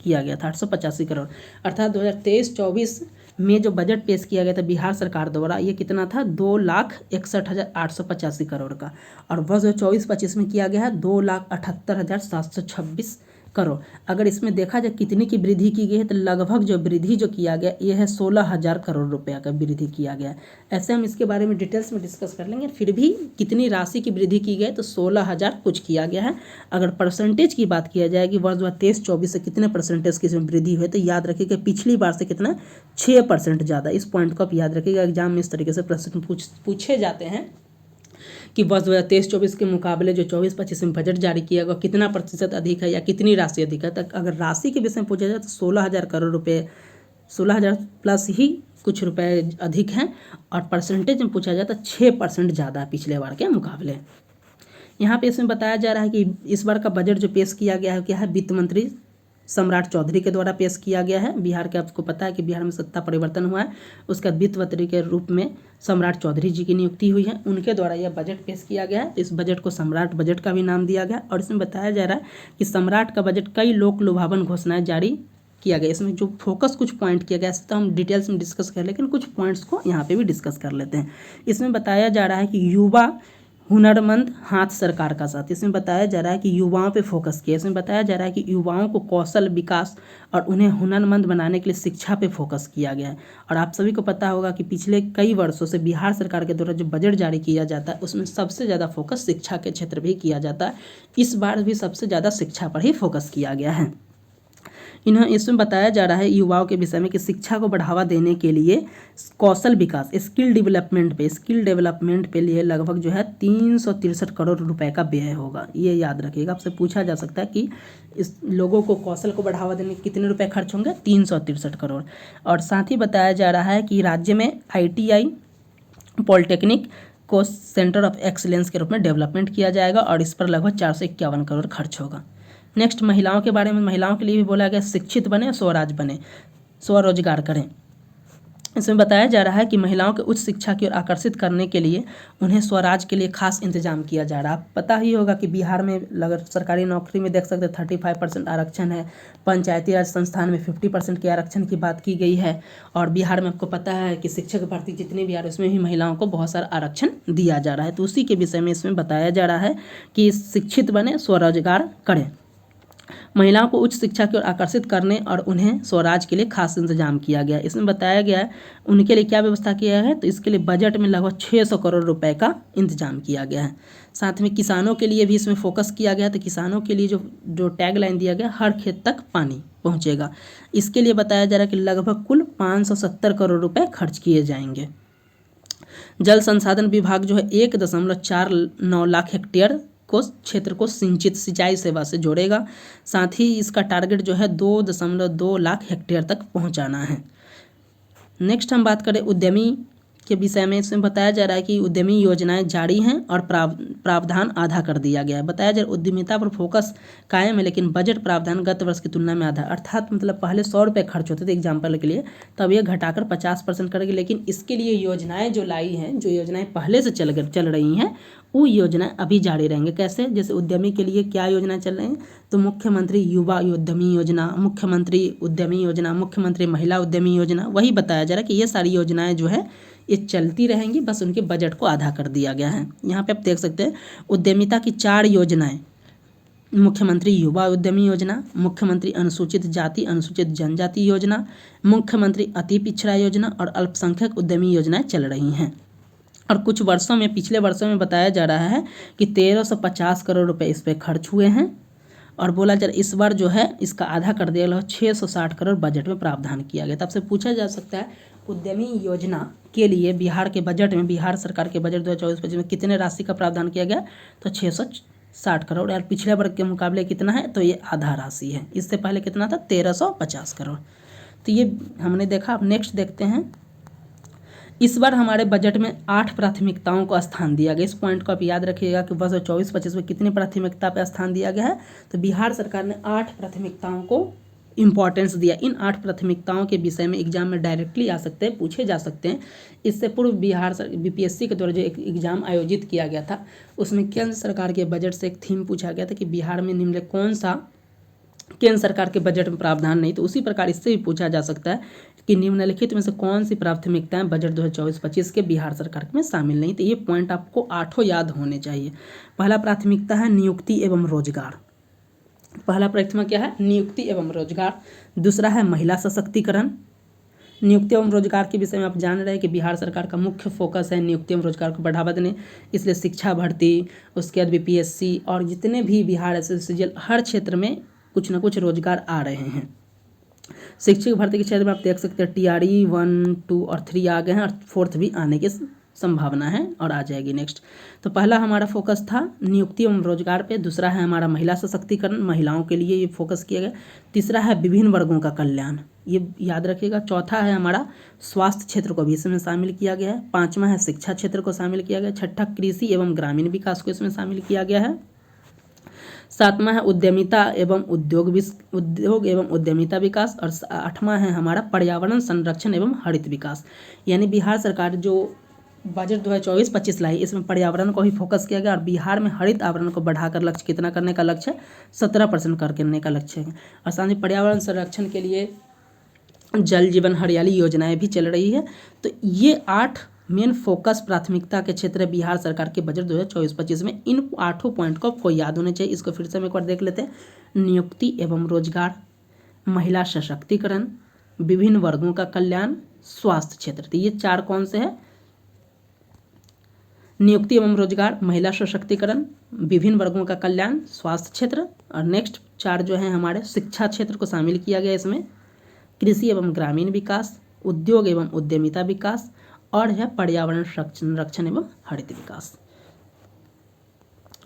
किया गया था, 885 करोड़। अर्थात 2023-24 में जो बजट पेश किया गया था बिहार सरकार द्वारा, ये कितना था, 2,61,885 करोड़ का। और वर्ष 2024-25 में किया गया है 2,78,726 करोड़। अगर इसमें देखा जाए कितनी की वृद्धि की गई है, तो लगभग जो वृद्धि जो किया गया ये है 16,000 करोड़ रुपया का वृद्धि किया गया है। ऐसे हम इसके बारे में डिटेल्स में डिस्कस कर लेंगे। फिर भी कितनी राशि की वृद्धि की गई, तो 16,000 कुछ किया गया है। अगर परसेंटेज की बात किया जाए कि वर्ष 2023-24 से कितने परसेंटेज की इसमें वृद्धि हुई, तो याद रखिएगा पिछली बार से कितना 6% ज़्यादा। इस पॉइंट को आप याद रखिएगा, एग्जाम में इस तरीके से प्रश्न पूछे जाते हैं कि वर्ष 2023-24 के मुकाबले जो 24-25 में बजट जारी किया गया कितना प्रतिशत अधिक है या कितनी राशि अधिक है। तक अगर राशि के विषय में पूछा जाए तो 16,000 करोड़ रुपए, 16,000 प्लस ही कुछ रुपए अधिक हैं, और परसेंटेज में पूछा जाए तो 6% ज़्यादा है पिछले बार के मुकाबले। यहाँ पे इसमें बताया जा रहा है कि इस बार का बजट जो पेश किया गया है क्या है, वित्त मंत्री सम्राट चौधरी के द्वारा पेश किया गया है। बिहार के, आपको पता है कि बिहार में सत्ता परिवर्तन हुआ है, उसका वित्त मंत्री के रूप में सम्राट चौधरी जी की नियुक्ति हुई है, उनके द्वारा यह बजट पेश किया गया है। तो इस बजट को सम्राट बजट का भी नाम दिया गया, और इसमें बताया जा रहा है कि सम्राट का बजट कई लोक लुभावन घोषणाएं जारी किया गया। इसमें जो फोकस कुछ पॉइंट किया गया, तो हम डिटेल्स में डिस्कस कर, लेकिन कुछ पॉइंट्स को यहाँ पे भी डिस्कस कर लेते हैं। इसमें बताया जा रहा है कि युवा हुनरमंद हाथ सरकार का साथ। इसमें बताया जा रहा है कि युवाओं पे फोकस किया। इसमें बताया जा रहा है कि युवाओं को कौशल विकास और उन्हें हुनरमंद बनाने के लिए शिक्षा पे फोकस किया गया है। और आप सभी को पता होगा कि पिछले कई वर्षों से बिहार सरकार के द्वारा जो बजट जारी किया जाता है उसमें सबसे ज़्यादा फोकस शिक्षा के क्षेत्र भी किया जाता है। इस बार भी सबसे ज़्यादा शिक्षा पर ही फोकस किया गया है। इसमें बताया जा रहा है युवाओं के विषय में कि शिक्षा को बढ़ावा देने के लिए कौशल विकास, स्किल डेवलपमेंट पे लिए लगभग जो है 363 करोड़ रुपए का व्यय होगा। ये याद रखिएगा, आपसे पूछा जा सकता है कि इस लोगों को कौशल को बढ़ावा देने के कितने रुपए खर्च होंगे, 363 करोड़। और साथ ही बताया जा रहा है कि राज्य में ITI पॉलिटेक्निक को सेंटर ऑफ एक्सीलेंस के रूप में डेवलपमेंट किया जाएगा, और इस पर लगभग 451 करोड़ खर्च होगा। नेक्स्ट, महिलाओं के बारे में, महिलाओं के लिए भी बोला गया शिक्षित बने, स्वराज बने, स्वरोजगार करें। इसमें बताया जा रहा है कि महिलाओं के उच्च शिक्षा की ओर आकर्षित करने के लिए उन्हें स्वराज के लिए खास इंतजाम किया जा रहा है। पता ही होगा कि बिहार में अगर सरकारी नौकरी में देख सकते हैं 35% आरक्षण है, पंचायती राज संस्थान में 50% के आरक्षण की बात की गई है, और बिहार में आपको पता है कि शिक्षक भर्ती जितनी भी आ रही है उसमें भी महिलाओं को बहुत सारा आरक्षण दिया जा रहा है। तो उसी के विषय में इसमें बताया जा रहा है कि शिक्षित बने, स्वरोजगार करें। महिलाओं को उच्च शिक्षा की ओर आकर्षित करने और उन्हें स्वराज के लिए खास इंतजाम किया गया। इसमें बताया गया है उनके लिए क्या व्यवस्था किया है, तो इसके लिए बजट में लगभग 600 करोड़ रुपए का इंतजाम किया गया है। साथ में किसानों के लिए भी इसमें फोकस किया गया। तो किसानों के लिए जो टैग लाइन दिया गया, हर खेत तक पानी पहुँचेगा, इसके लिए बताया जा रहा है कि लगभग कुल 570 करोड़ रुपये खर्च किए जाएंगे। जल संसाधन विभाग जो है 1.49 लाख हेक्टेयर को क्षेत्र को सिंचित सिंचाई सेवा से जोड़ेगा। साथ ही इसका टारगेट जो है 2.2 लाख हेक्टेयर तक पहुंचाना है। नेक्स्ट हम बात करें उद्यमी के विषय में इसमें बताया जा रहा है कि उद्यमी योजनाएं जारी हैं और प्रावधान आधा कर दिया गया है। बताया जा रहा है उद्यमिता पर फोकस कायम है, लेकिन बजट प्रावधान गत वर्ष की तुलना में आधा, अर्थात मतलब पहले 100 रुपये खर्च होते थे एग्जाम्पल के लिए, तब ये घटाकर 50% करेगी। लेकिन इसके लिए योजनाएं जो लाई हैं, जो योजनाएं पहले से चल रही हैं, वो योजनाएं अभी जारी रहेंगे। कैसे? जैसे उद्यमी के लिए क्या योजनाएं चल रही हैं, तो मुख्यमंत्री युवा उद्यमी योजना, मुख्यमंत्री उद्यमी योजना, मुख्यमंत्री महिला उद्यमी योजना, वही बताया जा रहा है कि ये सारी योजनाएं जो है ये चलती रहेंगी, बस उनके बजट को आधा कर दिया गया है। यहाँ पे आप देख सकते हैं उद्यमिता की 4 योजनाएं, मुख्यमंत्री युवा उद्यमी योजना, मुख्यमंत्री अनुसूचित जाति अनुसूचित जनजाति योजना, मुख्यमंत्री अति पिछड़ा योजना और अल्पसंख्यक उद्यमी योजनाएं चल रही हैं। और कुछ वर्षों में, पिछले वर्षों में बताया जा रहा है कि 1350 करोड़ रुपए इस पर खर्च हुए हैं, और बोला जा रहा है इस बार जो है इसका आधा कर दिया गया, 660 करोड़ बजट में प्रावधान किया गया। तब से पूछा जा सकता है उद्यमी योजना के लिए बिहार के बजट में, बिहार सरकार के बजट 2024-25 में कितने राशि का प्रावधान किया गया, तो 660 करोड़। यार पिछले वर्ग के मुकाबले कितना है, तो ये आधा राशि है। इससे पहले कितना था, 1350 करोड़। तो ये हमने देखा। अब नेक्स्ट देखते हैं, इस बार हमारे बजट में 8 प्राथमिकताओं को स्थान दिया गया। इस पॉइंट को आप याद रखिएगा कि वर्ष 24-25 में कितनी प्राथमिकता पर स्थान दिया गया है, तो बिहार सरकार ने 8 प्राथमिकताओं को इम्पॉर्टेंस दिया। इन 8 प्राथमिकताओं के विषय में एग्जाम में डायरेक्टली आ सकते हैं, पूछे जा सकते हैं। इससे पूर्व बिहार बीपीएससी के द्वारा जो एक एग्जाम आयोजित किया गया था, उसमें केंद्र सरकार के बजट से एक थीम पूछा गया था कि बिहार में निम्नलिखित कौन सा केंद्र सरकार के बजट में प्रावधान नहीं, तो उसी प्रकार इससे भी पूछा जा सकता है कि निम्नलिखित में से कौन सी प्राथमिकताएं बजट 2024-25 के बिहार सरकार में शामिल नहीं। तो ये पॉइंट आपको 8 याद होने चाहिए। पहला प्राथमिकता है नियुक्ति एवं रोजगार। पहला प्राथमिकता क्या है, नियुक्ति एवं रोजगार। दूसरा है महिला सशक्तिकरण। नियुक्ति एवं रोजगार के विषय में आप जान रहे हैं कि बिहार सरकार का मुख्य फोकस है नियुक्ति एवं रोजगार को बढ़ावा देने, इसलिए शिक्षा भर्ती, उसके बाद बीपीएससी और जितने भी बिहार एसएससीजीएल हर क्षेत्र में कुछ ना कुछ रोजगार आ रहे हैं। शिक्षक भर्ती के क्षेत्र में आप देख सकते हैं टीआरई 1, 2 और 3 आ गए हैं, और 4th भी आने की संभावना है और आ जाएगी। नेक्स्ट, तो पहला हमारा फोकस था नियुक्ति एवं रोजगार पे। दूसरा है हमारा महिला सशक्तिकरण, महिलाओं के लिए ये फोकस किया गया। तीसरा है विभिन्न वर्गों का कल्याण, ये याद रखिएगा। चौथा है हमारा स्वास्थ्य क्षेत्र को भी इसमें शामिल किया गया है। 5वां है शिक्षा क्षेत्र को शामिल किया गया। 6ठा कृषि एवं ग्रामीण विकास को इसमें शामिल किया गया है। 7वां है उद्यमिता एवं उद्योग एवं उद्यमिता विकास, और 8वां है हमारा पर्यावरण संरक्षण एवं हरित विकास। यानी बिहार सरकार जो बजट 2024-25 लाई, इसमें पर्यावरण को ही फोकस किया गया, और बिहार में हरित आवरण को बढ़ाकर लक्ष्य कितना करने का लक्ष्य है, 17% करने का लक्ष्य है। और साथ ही पर्यावरण संरक्षण के लिए जल जीवन हरियाली योजनाएं भी चल रही है। तो ये 8 मेन फोकस प्राथमिकता के क्षेत्र है बिहार सरकार के बजट 2024-25 में। इन 8 पॉइंट को आपको याद होने चाहिए। इसको फिर से हम एक बार देख लेते हैं। नियुक्ति एवं रोजगार, महिला सशक्तिकरण, विभिन्न वर्गों का कल्याण, स्वास्थ्य क्षेत्र। तो ये 4 कौन से हैं, नियुक्ति एवं रोजगार, महिला सशक्तिकरण, विभिन्न वर्गों का कल्याण, स्वास्थ्य क्षेत्र। और नेक्स्ट 4 जो है हमारे शिक्षा क्षेत्र को शामिल किया गया इसमें, कृषि एवं ग्रामीण विकास, उद्योग एवं उद्यमिता विकास, और है पर्यावरण संरक्षण एवं हरित विकास।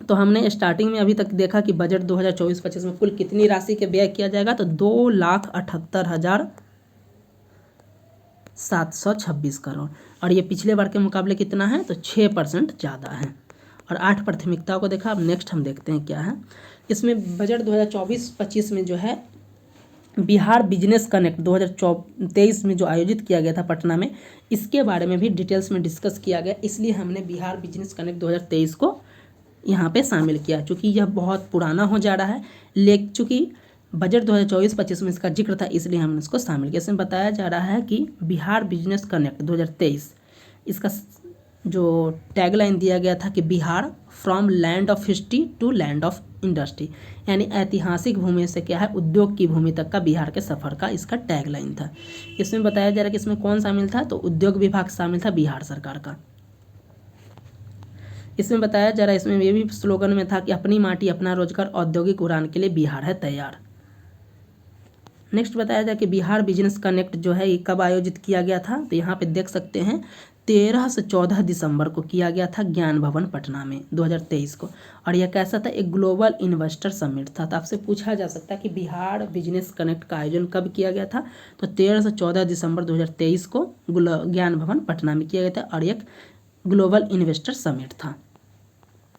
तो हमने स्टार्टिंग में अभी तक देखा कि बजट 2024-25 में कुल कितनी राशि के व्यय किया जाएगा, तो 2,78,726 करोड़, और ये पिछले बार के मुकाबले कितना है, तो 6% ज़्यादा है। और 8 प्राथमिकताओं को देखा। अब नेक्स्ट हम देखते हैं क्या है इसमें। बजट 2024-25 में जो है बिहार बिजनेस कनेक्ट 2023 में जो आयोजित किया गया था पटना में, इसके बारे में भी डिटेल्स में डिस्कस किया गया। इसलिए हमने बिहार बिजनेस कनेक्ट 2023 को यहाँ पे शामिल किया, चूँकि यह बहुत पुराना हो जा रहा है, लेकिन चूँकि बजट 2024-25 में इसका जिक्र था, इसलिए हमने इसको शामिल किया। इसमें बताया जा रहा है कि बिहार बिजनेस कनेक्ट 2023, इसका जो टैगलाइन दिया गया था कि Bihar from land of history to land of industry, यानी ऐतिहासिक भूमि से क्या है, उद्योग की भूमि तक का बिहार के सफ़र का इसका टैगलाइन था। इसमें बताया जा रहा है कि इसमें कौन शामिल था, तो उद्योग विभाग शामिल था बिहार सरकार का। इसमें बताया जा रहा है, इसमें ये भी स्लोगन में था कि अपनी माटी अपना रोजगार, औद्योगिक उड़ान के लिए बिहार है तैयार। नेक्स्ट बताया जाए कि बिहार बिजनेस कनेक्ट जो है ये कब आयोजित किया गया था, तो यहाँ पे देख सकते हैं 13 से 14 दिसंबर को किया गया था ज्ञान भवन पटना में 2023 को। और यह कैसा था, एक ग्लोबल इन्वेस्टर समिट था। तो आपसे पूछा जा सकता है कि बिहार बिजनेस कनेक्ट का आयोजन कब किया गया था, तो 13 से 14 दिसंबर 2023 को ज्ञान भवन पटना में किया गया था और एक ग्लोबल इन्वेस्टर समिट था।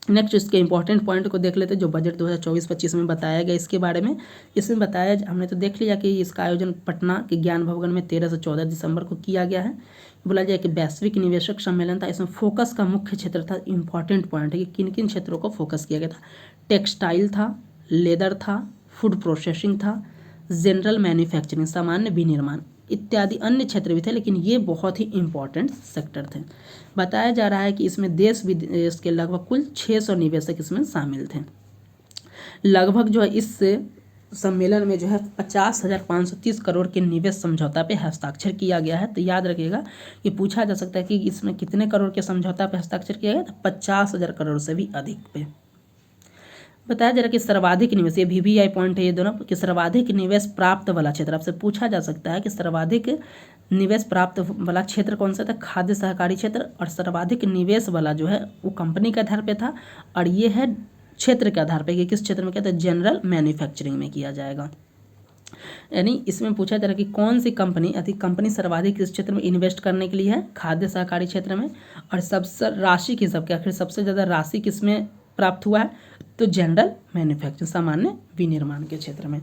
नेक्स्ट इसके इंपॉर्टेंट पॉइंट को देख लेते हैं जो बजट 2024-25 में बताया गया इसके बारे में। इसमें बताया, हमने तो देख लिया कि इसका आयोजन पटना के ज्ञान भवन में 13 से 14 दिसंबर को किया गया है। बोला जाए कि वैश्विक निवेशक सम्मेलन था। इसमें फोकस का मुख्य क्षेत्र था, इंपॉर्टेंट पॉइंट है कि किन किन क्षेत्रों को फोकस किया गया था। टेक्सटाइल था, लेदर था, फूड प्रोसेसिंग था, जनरल मैन्युफैक्चरिंग सामान्य विनिर्माण इत्यादि अन्य क्षेत्र भी थे, लेकिन ये बहुत ही इंपॉर्टेंट सेक्टर थे। बताया जा रहा है कि इसमें देश विदेश के लगभग कुल 600 निवेशक इसमें शामिल थे। लगभग जो है इस सम्मेलन में जो है 50,530 करोड़ के निवेश समझौता पे हस्ताक्षर किया गया है। तो याद रखिएगा कि पूछा जा सकता है कि इसमें कितने करोड़ के समझौता पे हस्ताक्षर किया गया, तो 50,000 करोड़ से भी अधिक पे। बताया जा रहा है कि सर्वाधिक निवेश, ये VVI पॉइंट है ये दोनों, कि सर्वाधिक निवेश प्राप्त वाला क्षेत्र। आपसे पूछा जा सकता है कि सर्वाधिक निवेश प्राप्त वाला क्षेत्र कौन सा था, खाद्य सहकारी क्षेत्र। और सर्वाधिक निवेश वाला जो है वो कंपनी के आधार पे था, और ये है क्षेत्र के आधार पे कि किस क्षेत्र में किया था, जनरल मैन्युफैक्चरिंग में किया जाएगा। यानी इसमें पूछा जा रहा है कि कौन सी कंपनी सर्वाधिक इस क्षेत्र में इन्वेस्ट करने के लिए है, खाद्य सहकारी क्षेत्र में। और सबसे राशि की सबके आखिर सबसे ज़्यादा राशि किसमें प्राप्त हुआ है, तो जनरल मैन्युफैक्चरिंग सामान्य विनिर्माण के क्षेत्र में।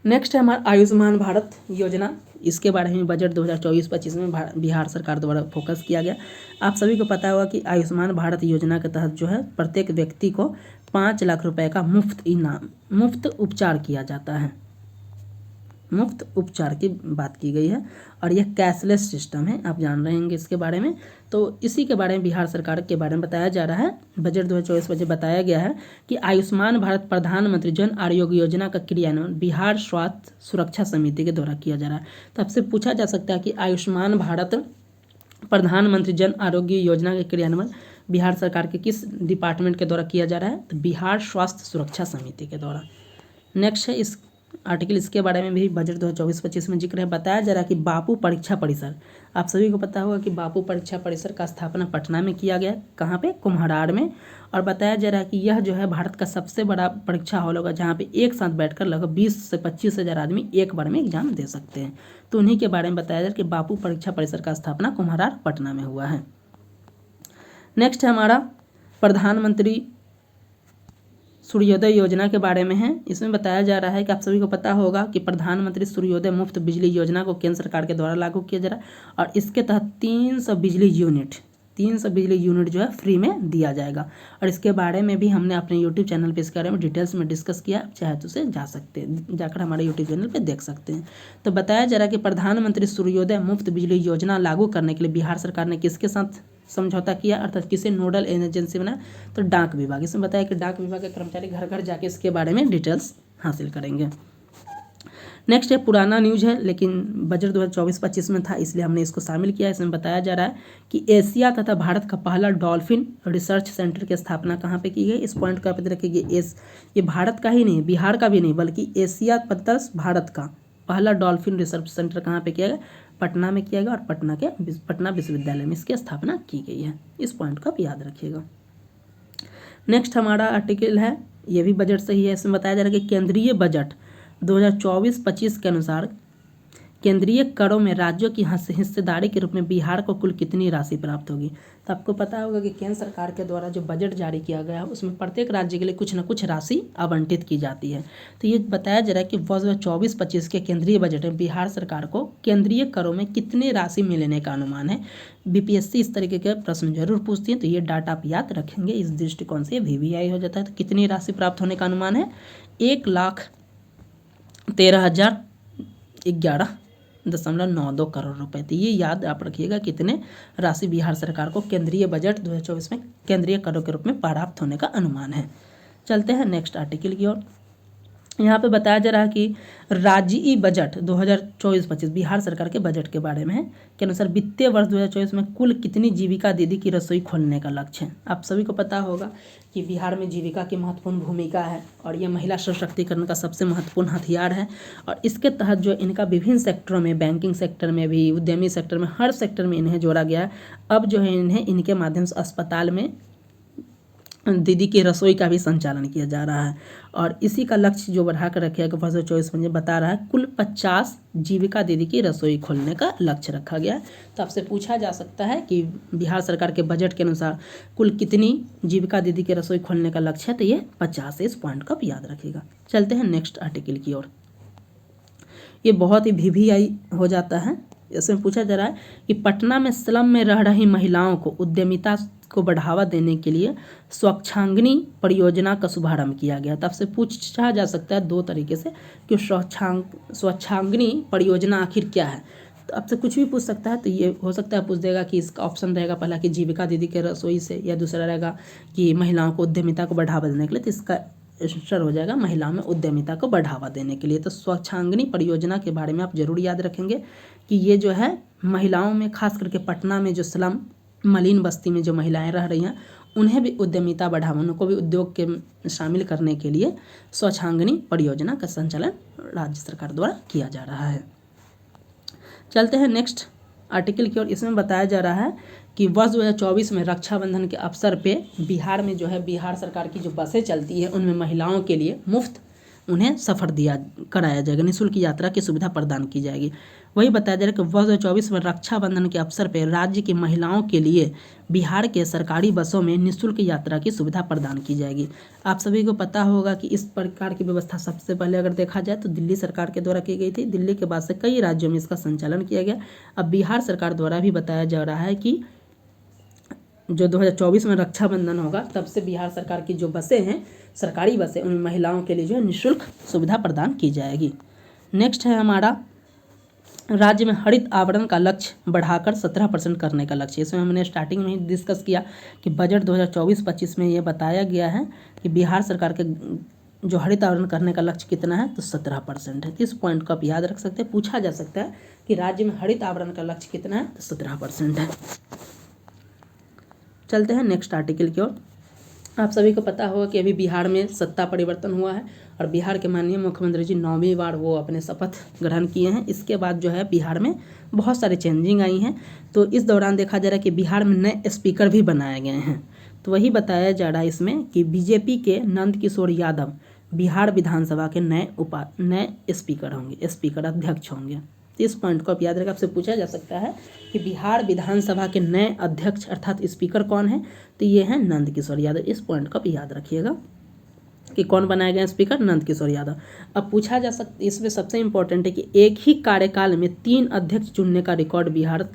नेक्स्ट है हमारा आयुष्मान भारत योजना। इसके बारे में बजट 2024-25 में बिहार सरकार द्वारा फोकस किया गया। आप सभी को पता होगा कि आयुष्मान भारत योजना के तहत जो है प्रत्येक व्यक्ति को 5 लाख रुपए का मुफ्त उपचार किया जाता है। मुफ्त उपचार की बात की गई है और यह कैशलेस सिस्टम है, आप जान रहे होंगे इसके बारे में। तो इसी के बारे में बिहार सरकार के बारे में बताया जा रहा है। बजट 2024 में बताया गया है कि आयुष्मान भारत प्रधानमंत्री जन आरोग्य योजना का क्रियान्वयन बिहार स्वास्थ्य सुरक्षा समिति के द्वारा किया जा रहा है। तो आपसे पूछा जा सकता है कि आयुष्मान भारत प्रधानमंत्री जन आरोग्य योजना के क्रियान्वयन बिहार सरकार के किस डिपार्टमेंट के द्वारा किया जा रहा है, तो बिहार स्वास्थ्य सुरक्षा समिति के द्वारा। नेक्स्ट है इस आर्टिकल, इसके बारे में भी बजट 2024-25 में जिक्र है। बताया जा रहा है कि बापू परीक्षा परिसर, आप सभी को पता होगा कि बापू परीक्षा परिसर का स्थापना पटना में किया गया, कहाँ पे, कुम्हरार में। और बताया जा रहा है कि यह जो है भारत का सबसे बड़ा परीक्षा हॉल होगा जहाँ पे एक साथ बैठकर लगभग 20 से 25 हज़ार आदमी एक बार में एग्जाम दे सकते हैं। तो उन्हीं के बारे में बताया जा रहा है कि बापू परीक्षा परिसर का स्थापना कुम्हरार पटना में हुआ है। नेक्स्ट है हमारा प्रधानमंत्री सूर्योदय योजना के बारे में है। इसमें बताया जा रहा है कि आप सभी को पता होगा कि प्रधानमंत्री सूर्योदय मुफ्त बिजली योजना को केंद्र सरकार के द्वारा लागू किया जा रहा है और इसके तहत 300 बिजली यूनिट जो है फ्री में दिया जाएगा। और इसके बारे में भी हमने अपने यूट्यूब चैनल पे इसके बारे में डिटेल्स में डिस्कस किया, चाहे तो उसे जाकर हमारे यूट्यूब चैनल पे देख सकते हैं। तो बताया जा रहा है कि प्रधानमंत्री सूर्योदय मुफ्त बिजली योजना लागू करने के लिए बिहार सरकार ने किसके साथ समझौता किया, अर्थात किसे नोडल एजेंसी बना, तो डाक विभाग। इसमें बताया कि डाक विभाग के कर्मचारी घर घर जाके इसके बारे में डिटेल्स हासिल करेंगे। नेक्स्ट है पुराना न्यूज है, लेकिन बजट 2024-25 में था इसलिए हमने इसको शामिल किया। इसमें बताया जा रहा है कि एशिया तथा भारत का पहला डॉल्फिन रिसर्च सेंटर की स्थापना कहाँ पे की गई। इस पॉइंट को आप रखिए, ये भारत का ही नहीं, बिहार का भी नहीं, बल्कि एशिया प्लस भारत का पहला डॉल्फिन रिसर्च सेंटर कहाँ पे किया गया, पटना में किया गया और पटना विश्वविद्यालय में इसकी स्थापना की गई है। इस पॉइंट को आप याद रखिएगा। नेक्स्ट हमारा आर्टिकल है, ये भी बजट से ही है। इसमें बताया जा रहा है कि केंद्रीय बजट 2024-25 के अनुसार केंद्रीय करों में राज्यों की हिस्सेदारी के रूप में बिहार को कुल कितनी राशि प्राप्त होगी। तो आपको पता होगा कि केंद्र सरकार के द्वारा जो बजट जारी किया गया है उसमें प्रत्येक राज्य के लिए कुछ न कुछ राशि आवंटित की जाती है। तो ये बताया जा रहा है कि 2024-25 के केंद्रीय बजट में बिहार सरकार को केंद्रीय करों में कितनी राशि मिलने का अनुमान है। बीपीएससी इस तरीके के प्रश्न जरूर पूछती है, तो ये डाटा आप याद रखेंगे। इस दृष्टिकोण से VVI हो जाता है। तो कितनी राशि प्राप्त होने का अनुमान है, 1,13,011.92 करोड़ रुपए। तो ये याद आप रखिएगा कितने राशि बिहार सरकार को केंद्रीय बजट 2024 में केंद्रीय करों के रूप में प्राप्त होने का अनुमान है। चलते हैं नेक्स्ट आर्टिकल की ओर। यहाँ पे बताया जा रहा है कि राज्यीय बजट 2024-25 बिहार सरकार के बजट के बारे में है के अनुसार वित्तीय वर्ष 2024 में कुल कितनी जीविका दीदी की रसोई खोलने का लक्ष्य है। आप सभी को पता होगा कि बिहार में जीविका की महत्वपूर्ण भूमिका है और ये महिला सशक्तिकरण का सबसे महत्वपूर्ण हथियार है। और इसके तहत जो इनका विभिन्न सेक्टरों में, बैंकिंग सेक्टर में भी, उद्यमी सेक्टर में, हर सेक्टर में इन्हें जोड़ा गया है। अब जो है इन्हें इनके माध्यम से अस्पताल में दीदी की रसोई का भी संचालन किया जा रहा है। और इसी का लक्ष्य जो बढ़ा कर रखा गया 2024 में बता रहा है कुल 50 जीविका दीदी की रसोई खोलने का लक्ष्य रखा गया है। तो आपसे पूछा जा सकता है कि बिहार सरकार के बजट के अनुसार कुल कितनी जीविका दीदी की रसोई खोलने का लक्ष्य है, तो ये 50 है। इस पॉइंट को आप याद रखिएगा। चलते हैं नेक्स्ट आर्टिकल की ओर। ये बहुत ही वीवीआई हो जाता है। इसमें पूछा जा रहा है कि पटना में स्लम में रह रही महिलाओं को उद्यमिता को बढ़ावा देने के लिए स्वच्छांगिनी परियोजना का शुभारंभ किया गया। तो आपसे पूछा जा सकता है दो तरीके से कि स्वच्छांगिनी परियोजना आखिर क्या है। तो आपसे कुछ भी पूछ सकता है। तो ये हो सकता है पूछ देगा कि इसका ऑप्शन रहेगा पहला कि जीविका दीदी के रसोई से, या दूसरा रहेगा कि महिलाओं को उद्यमिता को बढ़ावा देने के लिए। तो इसका आंसर हो जाएगा महिलाओं में उद्यमिता को बढ़ावा देने के लिए। तो स्वच्छांगिनी परियोजना के बारे में आप जरूर याद रखेंगे कि ये जो है महिलाओं में, खास करके पटना में जो स्लम मलिन बस्ती में जो महिलाएं रह रही हैं, उन्हें भी उद्यमिता बढ़ावा, उनको भी उद्योग के शामिल करने के लिए स्वच्छांगिनी परियोजना का संचालन राज्य सरकार द्वारा किया जा रहा है। चलते हैं नेक्स्ट आर्टिकल की ओर। इसमें बताया जा रहा है कि वर्ष 2024 में रक्षाबंधन के अवसर पे बिहार में जो है बिहार सरकार की जो बसें चलती है उनमें महिलाओं के लिए मुफ्त उन्हें सफ़र कराया जाएगा, निःशुल्क यात्रा की सुविधा प्रदान की जाएगी। वही बताया जा रहा है कि वर्ष 2024 में रक्षाबंधन के अवसर पर राज्य की महिलाओं के लिए बिहार के सरकारी बसों में निःशुल्क यात्रा की सुविधा प्रदान की जाएगी। आप सभी को पता होगा कि इस प्रकार की व्यवस्था सबसे पहले अगर देखा जाए तो दिल्ली सरकार के द्वारा की गई थी। दिल्ली के बाद से कई राज्यों में इसका संचालन किया गया। अब बिहार सरकार द्वारा भी बताया जा रहा है कि जो 2024 में रक्षाबंधन होगा तब से बिहार सरकार की जो बसें हैं, सरकारी बसें, उन महिलाओं के लिए जो है निःशुल्क सुविधा प्रदान की जाएगी। नेक्स्ट है हमारा राज्य में हरित आवरण का लक्ष्य बढ़ाकर 17% करने का लक्ष्य। इसमें हमने स्टार्टिंग में ही डिस्कस किया कि बजट 2024-25 में ये बताया गया है कि बिहार सरकार के जो हरित आवरण करने का लक्ष्य कितना है, तो 17% है। इस पॉइंट को आप याद रख सकते हैं। पूछा जा सकता है कि राज्य में हरित आवरण का लक्ष्य कितना है, तो 17% है। चलते हैं नेक्स्ट आर्टिकल की ओर। आप सभी को पता होगा कि अभी बिहार में सत्ता परिवर्तन हुआ है और बिहार के माननीय मुख्यमंत्री जी 9वीं बार वो अपने शपथ ग्रहण किए हैं। इसके बाद जो है बिहार में बहुत सारे चेंजिंग आई हैं। तो इस दौरान देखा जा रहा है कि बिहार में नए स्पीकर भी बनाए गए हैं। तो वही बताया जा रहा है इसमें कि बीजेपी के नंद किशोर यादव बिहार विधानसभा के नए स्पीकर होंगे, स्पीकर अध्यक्ष होंगे। इस पॉइंट को आप याद रखें। आपसे पूछा जा सकता है कि बिहार विधानसभा के नए अध्यक्ष अर्थात स्पीकर कौन है, तो ये हैं नंद किशोर यादव। इस पॉइंट को आप याद रखिएगा कि कौन बनाए गए स्पीकर, नंद किशोर यादव। अब पूछा जा सकता, इसमें सबसे इंपॉर्टेंट है कि एक ही कार्यकाल में 3 अध्यक्ष चुनने का रिकॉर्ड बिहार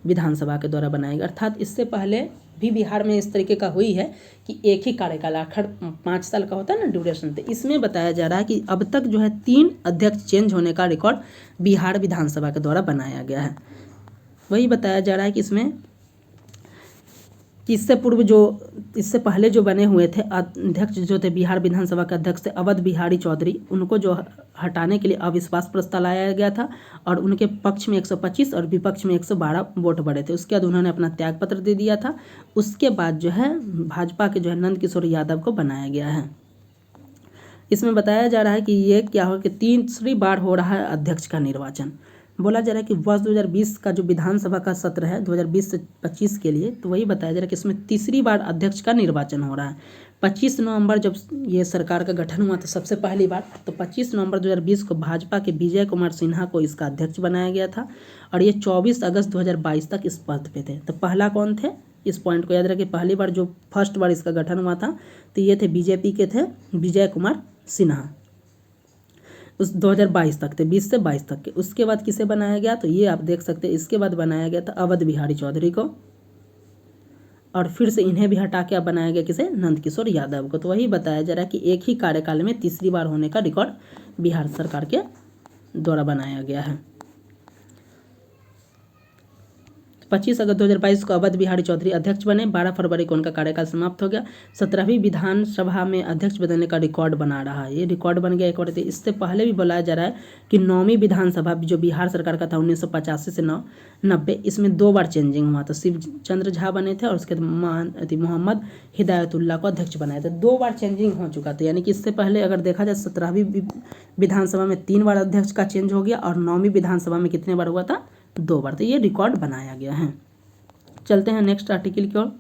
विधानसभा के द्वारा बनाएगा। अर्थात इससे पहले भी बिहार में इस तरीके का हुई है कि एक ही कार्यकाल, आखिर 5 साल का होता है ना ड्यूरेशन। तो इसमें बताया जा रहा है कि अब तक जो है 3 अध्यक्ष चेंज होने का रिकॉर्ड बिहार विधानसभा के द्वारा बनाया गया है। वही बताया जा रहा है कि इसमें कि इससे पहले जो बने हुए थे अध्यक्ष जो थे बिहार विधानसभा के अध्यक्ष थे अवध बिहारी चौधरी, उनको जो हटाने के लिए अविश्वास प्रस्ताव लाया गया था और उनके पक्ष में 125 और विपक्ष में 112 वोट बढ़े थे। उसके बाद उन्होंने अपना त्यागपत्र दे दिया था। उसके बाद जो है भाजपा के जो है नंद किशोर यादव को बनाया गया है। इसमें बताया जा रहा है कि ये क्या हो कि 3री बार हो रहा है अध्यक्ष का निर्वाचन। बोला जा रहा है कि वर्ष 2020 का जो विधानसभा का सत्र है 2020 से 25 के लिए, तो वही बताया जा रहा है कि इसमें 3री बार अध्यक्ष का निर्वाचन हो रहा है। 25 नवंबर जब ये सरकार का गठन हुआ था सबसे पहली बार, तो 25 नवंबर 2020 को भाजपा के विजय कुमार सिन्हा को इसका अध्यक्ष बनाया गया था और ये 24 अगस्त 2022 तक इस पद पे थे। तो पहला कौन थे, इस पॉइंट को याद रखिए। पहली बार जो फर्स्ट बार इसका गठन हुआ था तो ये थे बीजेपी के थे विजय कुमार सिन्हा, उस 2022 तक थे, 20 से 22 तक के। उसके बाद किसे बनाया गया, तो ये आप देख सकते हैं। इसके बाद बनाया गया था अवध बिहारी चौधरी को और फिर से इन्हें भी हटा के अब बनाया गया किसे, नंद किशोर यादव को। तो वही बताया जा रहा है कि एक ही कार्यकाल में 3री बार होने का रिकॉर्ड बिहार सरकार के द्वारा बनाया गया है। 25 अगस्त 2022 को अवध बिहारी चौधरी अध्यक्ष बने। 12 फरवरी को उनका कार्यकाल समाप्त हो गया। 17वीं विधानसभा में अध्यक्ष बदलने का रिकॉर्ड बना रहा है, ये रिकॉर्ड बन गया एक बार। इससे पहले भी बुलाया जा रहा है कि 9वीं विधानसभा जो बिहार सरकार का था 1985 से 90, इसमें 2 बार चेंजिंग हुआ था। शिव चंद्र झा बने थे और उसके बाद मोहम्मद हिदायतुल्लाह को अध्यक्ष बनाए थे। 2 बार चेंजिंग हो चुका था, यानी कि इससे पहले अगर देखा जाए 17वीं विधानसभा में 3 बार अध्यक्ष का चेंज हो गया और 9वीं विधानसभा में कितने बार हुआ था, 2 बार। तो ये रिकॉर्ड बनाया गया है। चलते हैं नेक्स्ट आर्टिकल की ओर।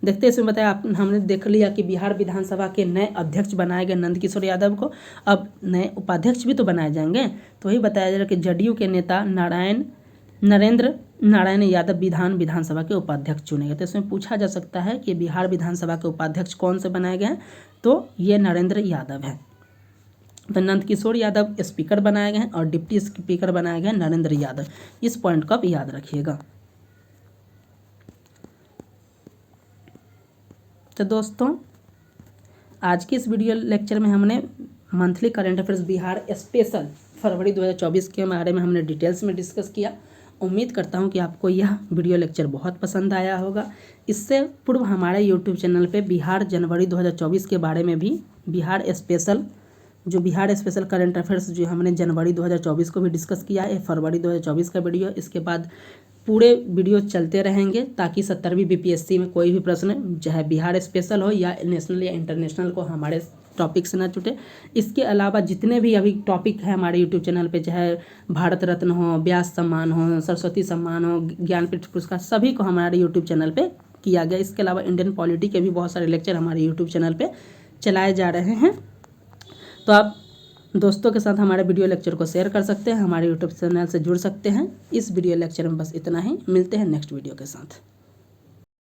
देखते हैं, इसमें बताया हमने देख लिया कि बिहार विधानसभा के नए अध्यक्ष बनाए गए नंदकिशोर यादव को। अब नए उपाध्यक्ष भी तो बनाए जाएंगे, तो वही बताया जा रहा है कि जदयू के नेता नरेंद्र नारायण यादव विधानसभा के उपाध्यक्ष चुने गए। तो इसमें पूछा जा सकता है कि बिहार विधानसभा के उपाध्यक्ष कौन से बनाए गए हैं, तो ये नरेंद्र यादव है। तो नंदकिशोर यादव स्पीकर बनाए गए हैं और डिप्टी स्पीकर बनाए गए नरेंद्र यादव। इस पॉइंट को आप याद रखिएगा। तो दोस्तों, आज के इस वीडियो लेक्चर में हमने monthly current affairs Bihar special फरवरी 2024 के बारे में हमने डिटेल्स में डिस्कस किया। उम्मीद करता हूं कि आपको यह वीडियो लेक्चर बहुत पसंद आया होगा। इससे पूर्व हमारे यूट्यूब चैनल पे बिहार जनवरी 2024 के बारे में भी बिहार स्पेशल करंट अफेयर्स जो हमने जनवरी 2024 को भी डिस्कस किया है, फरवरी 2024 का वीडियो। इसके बाद पूरे वीडियो चलते रहेंगे ताकि 70वीं बीपीएससी में कोई भी प्रश्न चाहे बिहार स्पेशल हो या नेशनल या इंटरनेशनल को हमारे टॉपिक से ना छूटे। इसके अलावा जितने भी अभी टॉपिक है हमारे यूट्यूब चैनल पे, चाहे भारत रत्न हो, व्यास सम्मान हो, सरस्वती सम्मान हो, ज्ञानपीठ पुरस्कार, सभी को हमारे यूट्यूब चैनल पे किया गया। इसके अलावा इंडियन पॉलिटी के भी बहुत सारे लेक्चर हमारे यूट्यूब चैनल पे चलाए जा रहे हैं। तो आप दोस्तों के साथ हमारे वीडियो लेक्चर को शेयर कर सकते हैं, हमारे यूट्यूब चैनल से जुड़ सकते हैं। इस वीडियो लेक्चर में बस इतना ही। मिलते हैं नेक्स्ट वीडियो के साथ।